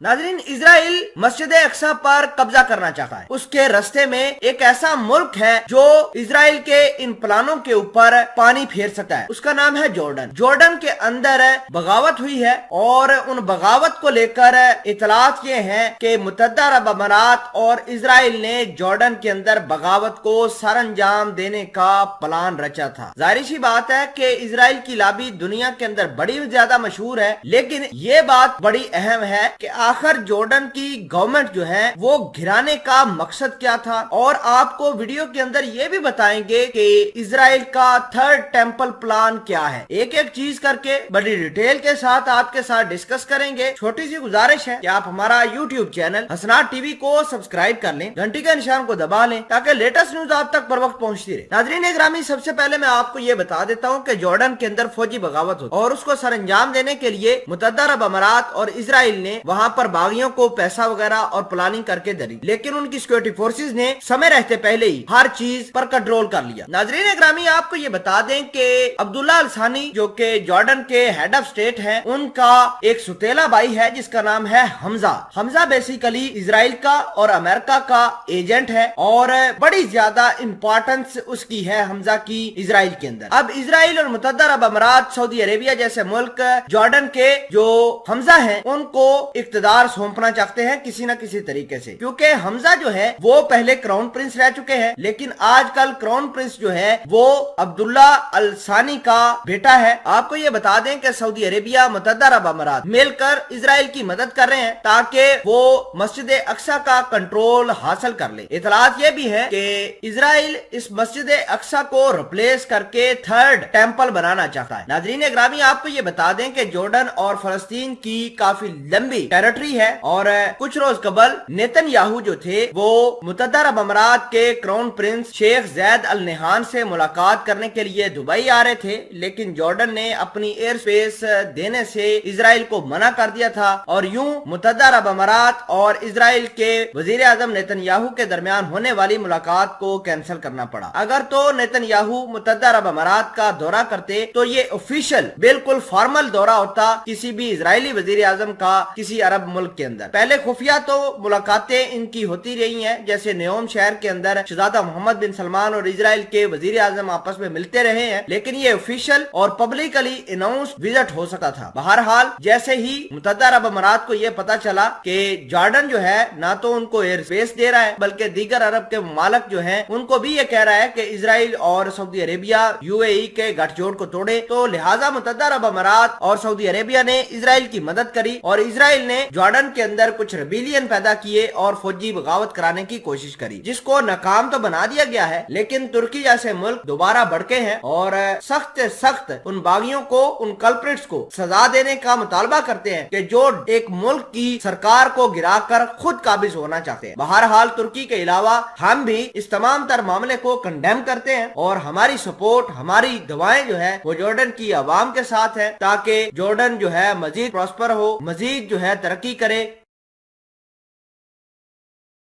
नाज़रीन, इजराइल मस्जिद अक्सा पर कब्जा करना चाहता है। उसके रास्ते में एक ऐसा मुल्क है जो इजराइल के इन प्लानों के ऊपर पानी फेर सकता है, उसका नाम है जॉर्डन। जॉर्डन के अंदर बगावत हुई है और उन बगावत को लेकर इतलात ये हैं कि मुत्तहदा अरब अमारात और इजराइल ने जॉर्डन के अंदर बगावत को सरअंजाम देने का प्लान रचा था। जाहिर सी बात है कि इजराइल की लाबी दुनिया के अंदर बड़ी ज्यादा मशहूर है, लेकिन ये बात बड़ी अहम है कि आखिर जॉर्डन की गवर्नमेंट जो है वो घिराने का मकसद क्या था। और आपको वीडियो के अंदर ये भी बताएंगे कि इजराइल का थर्ड टेम्पल प्लान क्या है। एक एक चीज करके बड़ी डिटेल के साथ आपके साथ डिस्कस करेंगे। छोटी सी गुजारिश है कि आप हमारा यूट्यूब चैनल हसनात टीवी को सब्सक्राइब कर लें, घंटी के निशान को दबा लें ताकि लेटेस्ट न्यूज आप तक पर वक्त पहुंचती रहे। नाज़रीन ग्रामी, सबसे पहले मैं आपको ये बता देता हूँ कि जॉर्डन के अंदर फौजी बगावत होती और उसको सरअंजाम देने के लिए मुत्तहदा अरब अमारात और इजराइल ने वहाँ पर बागियों को पैसा वगैरह और प्लानिंग करके धरी, लेकिन उनकी सिक्योरिटी फोर्सेज ने समय रहते पहले ही हर चीज पर कंट्रोल कर लिया। नाज़रीन ग्रामी, आपको ये बता दें कि अब्दुल्ला अल सानी जो कि जॉर्डन के हेड ऑफ स्टेट हैं, उनका एक सुतेला भाई है जिसका नाम है हमजा। हमजा बेसिकली इजराइल का और अमेरिका का एजेंट है और बड़ी ज्यादा इंपॉर्टेंस उसकी है हमजा की इजराइल के अंदर। अब इजराइल और मुत्तहदा अरब अमारात, सऊदी अरेबिया जैसे मुल्क जॉर्डन के जो हमजा हैं उनको इक्तदार सौंपना चाहते हैं किसी न किसी तरीके से, क्योंकि हमजा जो है वो पहले क्राउन प्रिंस रह चुके हैं, लेकिन आजकल क्राउन प्रिंस जो है वो अब्दुल्ला अल सानी का बेटा है। आपको ये बता दें कि सऊदी अरेबिया, मुत्तहदा अरब अमारात मिलकर इजराइल की मदद कर रहे हैं ताकि वो मस्जिद अक्सा का कंट्रोल हासिल कर ले। इतलात ये भी है कि इजराइल इस मस्जिद अक्सा को रिप्लेस करके थर्ड टेम्पल बनाना चाहता है। नाज़रीन ग्रामी, आपको ये बता दें कि जॉर्डन और फलस्तीन की काफी लंबी टेरिटरी है और कुछ रोज कबल नेतन्याहू जो थे वो मुत्तहदा अरब अमारात के क्राउन प्रिंस शेख जैद अल नहान से मुलाकात करने के लिए दुबई आ रहे थे, लेकिन जॉर्डन ने अपनी एयर स्पेस देने से इजराइल को मना कर दिया था और यूं मुत्तहदा अरब अमारात और इजराइल के वजीर आजम नेतन्याहू के दरमियान होने वाली मुलाकात को कैंसिल करना पड़ा। अगर तो नेतन्याहू मुत्तहदा अरब अमारात का दौरा करते तो ये ऑफिशियल बिल्कुल फॉर्मल दौरा होता किसी भी इजरायली वजीर आजम का किसी अरब मुल्क के अंदर। पहले खुफिया तो मुलाकातें इनकी होती रही हैं, जैसे न्योम शहर के अंदर शहजादा मोहम्मद बिन सलमान और इजराइल के वजीर आजम आपस में मिलते रहे हैं, लेकिन ये ऑफिशियल और पब्लिकली अनाउंस विजिट हो सका था। बहरहाल जैसे ही मुत्तहदा अरब अमारात को ये पता चला कि जॉर्डन जो है ना तो उनको एयर स्पेस दे रहा है बल्कि दीगर अरब के मालिक जो हैं उनको भी ये कह रहा है कि इजराइल और सऊदी अरेबिया यूएई के गठजोड़ को तोड़े, तो लिहाजा मुत्तहदा अरब अमारात और सऊदी अरेबिया ने इजराइल की मदद करी और इजराइल ने जॉर्डन के अंदर कुछ रेबिलियन पैदा किए और फौजी बगावत कराने की कोशिश करी, जिसको नाकाम तो बना दिया गया है, लेकिन तुर्की जैसे मुल्क दोबारा भड़के हैं और सख्त उन बागियों को, उन कल्प्रिट्स को सजा देने का मुतालबा करते हैं कि जो एक मुल्क की सरकार को गिराकर खुद काबिज होना चाहते हैं। बहरहाल तुर्की के अलावा हम भी इस तमाम तर मामले को कंडेम करते हैं और हमारी सपोर्ट, हमारी दवाएं जो है वो जॉर्डन की आवाम के साथ है ताकि जॉर्डन जो है मजीद प्रॉस्पर हो, मजीद जो है तरक्की करे,